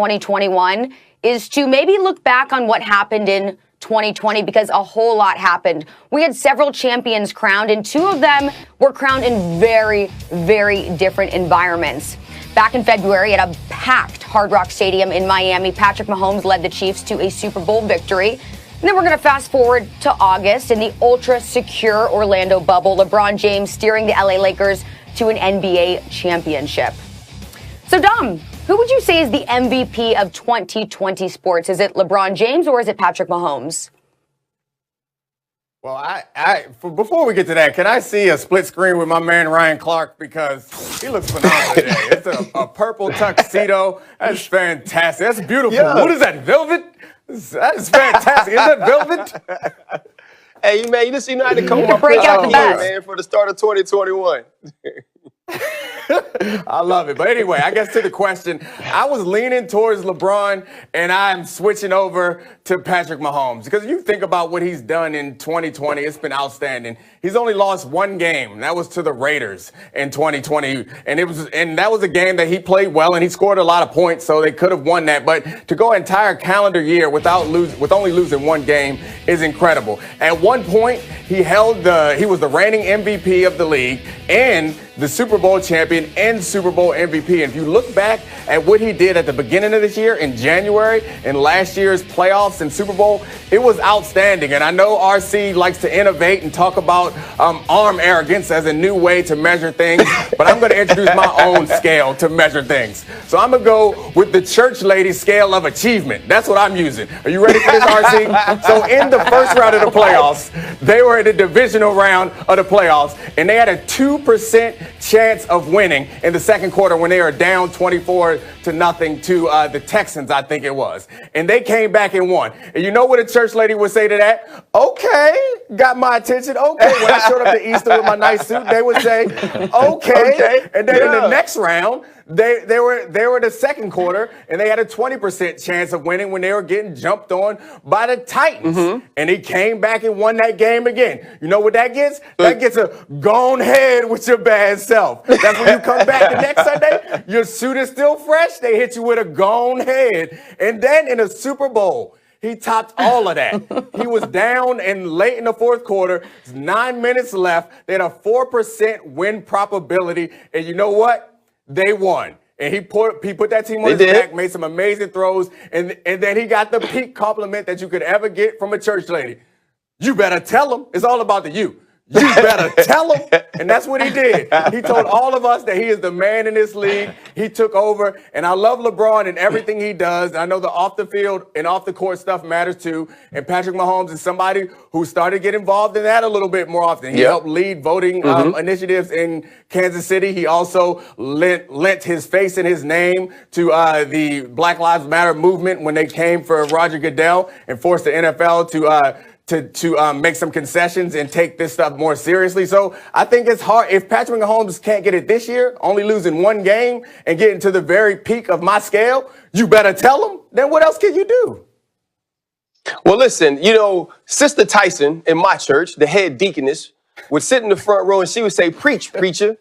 2021 is to maybe look back on what happened in 2020 because a whole lot happened. We had several champions crowned, and two of them were crowned in very, very different environments. Back in February at a packed Hard Rock Stadium in Miami, Patrick Mahomes led the Chiefs to a Super Bowl victory. And then we're going to fast forward to August in the ultra-secure Orlando bubble, LeBron James steering the LA Lakers to an NBA championship. So, Dom, who would you say is the MVP of 2020 sports? Is it LeBron James or is it Patrick Mahomes? Well, before we get to that, can I see a split screen with my man Ryan Clark, because he looks phenomenal today. It's a purple tuxedo. That's fantastic. That's beautiful. Yeah. What is that, velvet? That is fantastic. Is that velvet? Hey, man, you just know how to come up break out the best, man, for the start of 2021. I love it. But anyway, I guess to the question, I was leaning towards LeBron, and I'm switching over to Patrick Mahomes. Because if you think about what he's done in 2020, it's been outstanding. He's only lost one game. That was to the Raiders in 2020. And that was a game that he played well, and he scored a lot of points, so they could have won that. But to go an entire calendar year with only losing one game is incredible. At one point, he was the reigning MVP of the league and the Super Bowl champion and Super Bowl MVP. And if you look back at what he did at the beginning of this year in January and last year's playoffs and Super Bowl, it was outstanding. And I know RC likes to innovate and talk about arm arrogance as a new way to measure things, but I'm going to introduce my own scale to measure things. So I'm going to go with the church lady scale of achievement. That's what I'm using. Are you ready for this, RC? So in the first round of the playoffs, they were in the divisional round of the playoffs, and they had a 2% chance of winning in the second quarter when they were down 24-0 to the Texans, I think it was. And they came back and won. And you know what a church lady would say to that? Okay, got my attention. Okay, when I showed up to Easter with my nice suit, they would say, okay. And then in the next round, they were the second quarter, and they had a 20% chance of winning when they were getting jumped on by the Titans. Mm-hmm. And he came back and won that game again. You know what that gets? That gets a gone head with your bad self. That's when you come back the next Sunday, your suit is still fresh, they hit you with a gone head. And then in a Super Bowl, he topped all of that. He was down and late in the fourth quarter. 9 minutes left. They had a 4% win probability. And you know what? They won. And he put that team on his back, made some amazing throws, and then he got the peak compliment that you could ever get from a church lady. You better tell him. It's all about the you. You better tell him. And that's what he did. He told all of us that he is the man in this league. He took over. And I love LeBron and everything he does. I know the off the field and off the court stuff matters too. And Patrick Mahomes is somebody who started to get involved in that a little bit more often. He helped lead voting initiatives in Kansas City. He also lent his face and his name to the Black Lives Matter movement when they came for Roger Goodell and forced the NFL to make some concessions and take this stuff more seriously. So I think it's hard. If Patrick Mahomes can't get it this year, only losing one game and getting to the very peak of my scale, you better tell him. Then what else can you do? Well, listen, Sister Tyson in my church, the head deaconess, would sit in the front row and she would say, "Preach, preacher."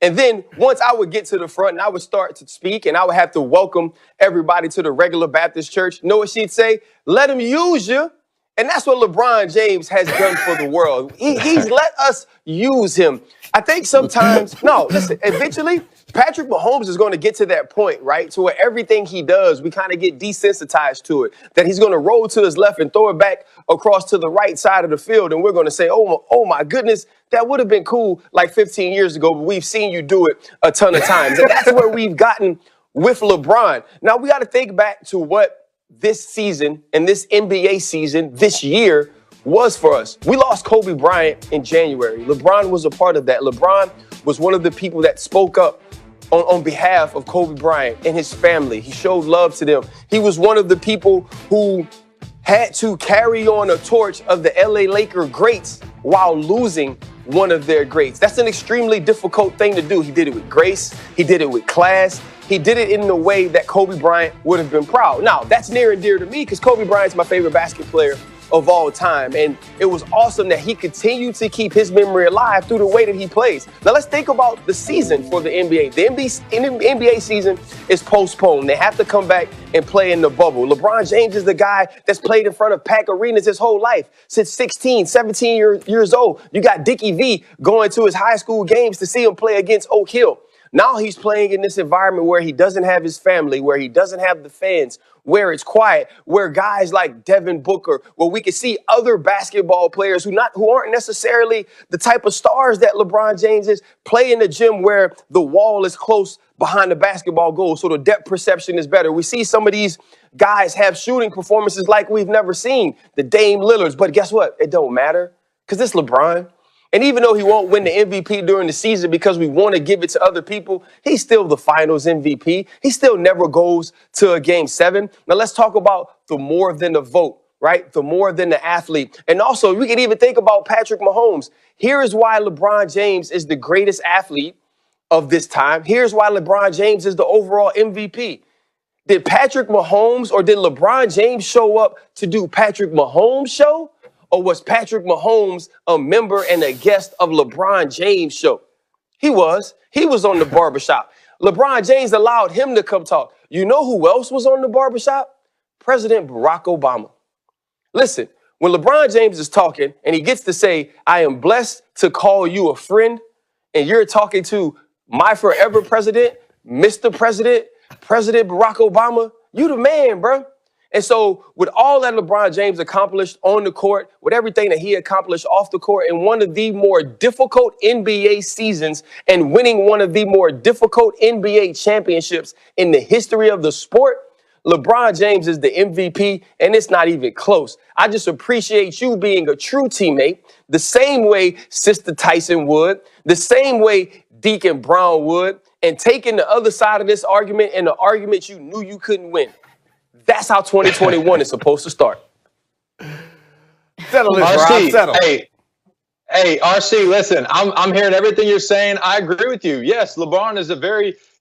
And then once I would get to the front and I would start to speak and I would have to welcome everybody to the regular Baptist church, know what she'd say? "Let him use you." And that's what LeBron James has done for the world. He's let us use him. I think sometimes, eventually, Patrick Mahomes is going to get to that point, right? To where everything he does, we kind of get desensitized to it. That he's going to roll to his left and throw it back across to the right side of the field. And we're going to say, oh my goodness, that would have been cool like 15 years ago, but we've seen you do it a ton of times. And that's where we've gotten with LeBron. Now, we got to think back to what this season and this NBA season this year was for us. We lost Kobe Bryant in January. LeBron was a part of that. LeBron was one of the people that spoke up on behalf of Kobe Bryant and his family. He showed love to them. He was one of the people who had to carry on a torch of the LA Laker greats while losing one of their greats. That's an extremely difficult thing to do. He did it with grace. He did it with class. He did it in the way that Kobe Bryant would have been proud. Now, that's near and dear to me because Kobe Bryant's my favorite basketball player of all time. And it was awesome that he continued to keep his memory alive through the way that he plays. Now let's think about the season for the NBA. The NBA season is postponed. They have to come back and play in the bubble. LeBron James is the guy that's played in front of packed arenas his whole life, since 16, 17 years old. You got Dickie V going to his high school games to see him play against Oak Hill. Now he's playing in this environment where he doesn't have his family, where he doesn't have the fans, where it's quiet, where guys like Devin Booker, where we can see other basketball players who aren't necessarily the type of stars that LeBron James is, play in the gym where the wall is close behind the basketball goal, so the depth perception is better. We see some of these guys have shooting performances like we've never seen, the Dame Lillards, but guess what? It don't matter because it's LeBron. And even though he won't win the MVP during the season because we want to give it to other people, he's still the finals MVP. He still never goes to a game 7. Now let's talk about the more than the vote, right? The more than the athlete. And also we can even think about Patrick Mahomes. Here is why LeBron James is the greatest athlete of this time. Here's why LeBron James is the overall MVP. Did Patrick Mahomes or did LeBron James show up to do Patrick Mahomes' show? Or was Patrick Mahomes a member and a guest of LeBron James' show? He was. He was on the barbershop. LeBron James allowed him to come talk. You know who else was on the barbershop? President Barack Obama. Listen, when LeBron James is talking and he gets to say, I am blessed to call you a friend, and you're talking to my forever president, Mr. President, President Barack Obama, you the man, bro. And so with all that LeBron James accomplished on the court, with everything that he accomplished off the court in one of the more difficult NBA seasons and winning one of the more difficult NBA championships in the history of the sport, LeBron James is the MVP, and it's not even close. I just appreciate you being a true teammate, the same way Sister Tyson would, the same way Deacon Brown would, and taking the other side of this argument and the argument you knew you couldn't win. That's how 2021 is supposed to start. Settle this, Rob. Settle. Hey, RC, listen, I'm hearing everything you're saying. I agree with you. Yes, LeBron is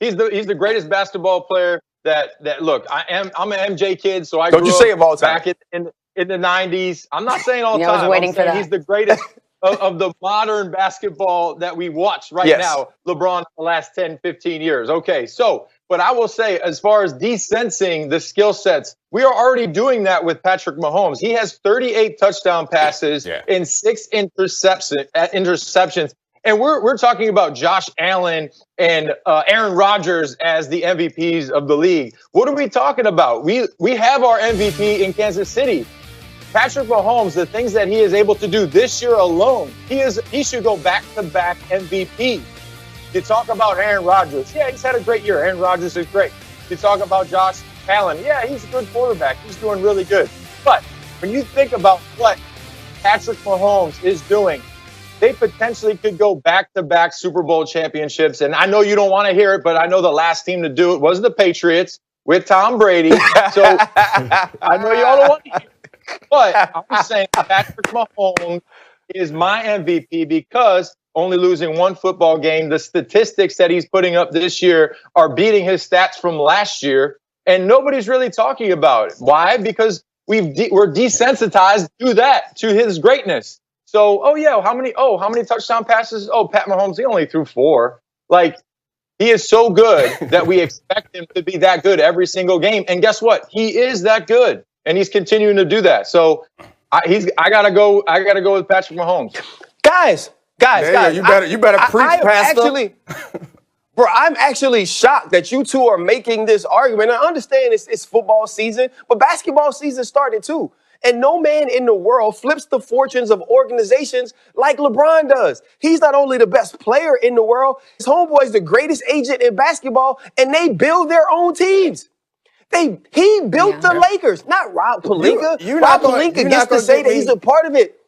he's the greatest basketball player that look, I'm an MJ kid, so I grew up back in the 90s. I'm not saying all the time. I was waiting for that. He's the greatest of the modern basketball that we watch right now, LeBron, the last 10, 15 years. Okay, so, but I will say, as far as desensing the skill sets, we are already doing that with Patrick Mahomes. He has 38 touchdown passes and 6 interceptions. And we're talking about Josh Allen and Aaron Rodgers as the MVPs of the league. What are we talking about? We have our MVP in Kansas City. Patrick Mahomes, the things that he is able to do this year alone, he should go back-to-back MVP. You talk about Aaron Rodgers. Yeah, he's had a great year. Aaron Rodgers is great. You talk about Josh Allen. Yeah, he's a good quarterback. He's doing really good. But when you think about what Patrick Mahomes is doing, they potentially could go back-to-back Super Bowl championships. And I know you don't want to hear it, but I know the last team to do it was the Patriots with Tom Brady. So I know y'all don't want to hear it. But I'm saying Patrick Mahomes is my MVP because only losing one football game, the statistics that he's putting up this year are beating his stats from last year, and nobody's really talking about it. Why? Because we're desensitized to that, to his greatness. So, how many touchdown passes? Oh, Pat Mahomes, he only threw 4. Like, he is so good that we expect him to be that good every single game. And guess what? He is that good. And he's continuing to do that. So I gotta go with Patrick Mahomes. Guys. You better preach, Pastor. Bro, I'm actually shocked that you two are making this argument. I understand it's football season, but basketball season started too. And no man in the world flips the fortunes of organizations like LeBron does. He's not only the best player in the world, his homeboy's the greatest agent in basketball, and they build their own teams. He built the Lakers, not Rob Pelinka. Rob Pelinka gets to say that he's a part of it.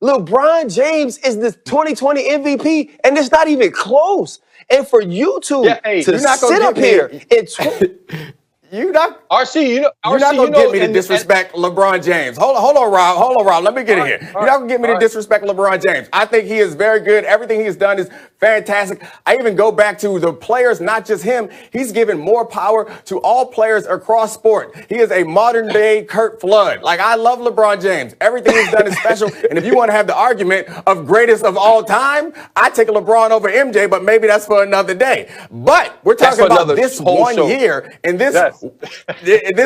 LeBron James is the 2020 MVP, and it's not even close. And for you two to sit up here and You're not RC, gonna get me to disrespect LeBron James. Hold on, Rob. Let me get in here. You're not gonna get me to disrespect LeBron James. I think he is very good. Everything he's done is fantastic. I even go back to the players, not just him. He's given more power to all players across sport. He is a modern day Kurt Flood. Like, I love LeBron James. Everything he's done is special. And if you want to have the argument of greatest of all time, I take LeBron over MJ, but maybe that's for another day. But we're talking about this one year, and this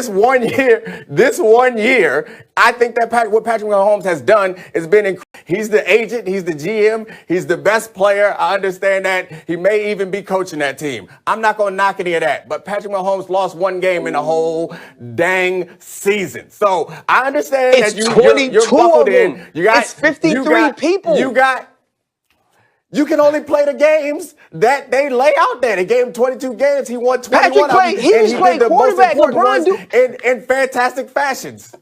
one year, I think that what Patrick Mahomes has done has been incredible. He's the agent, he's the GM, he's the best player. I understand that. He may even be coaching that team. I'm not going to knock any of that. But Patrick Mahomes lost one game in the whole dang season. So I understand it's that you're buckled in. It's 53 people. You can only play the games that they lay out there. They gave him 22 games. He won 21 of them. He was playing quarterback. LeBron in fantastic fashions.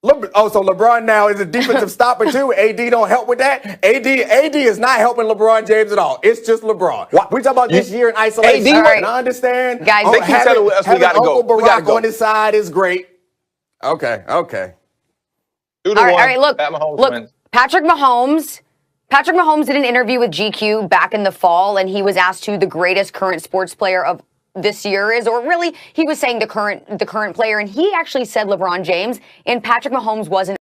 So LeBron now is a defensive stopper too. AD don't help with that. AD is not helping LeBron James at all. It's just LeBron. We talk about this year in isolation. AD, and I understand. Guys, they keep telling us we got to go. Uncle Barack on his side is great. Okay. 2-1. All right, look, wins. Patrick Mahomes did an interview with GQ back in the fall, and he was asked who the greatest current sports player of this year is, or really, he was saying the current player, and he actually said LeBron James, and Patrick Mahomes wasn't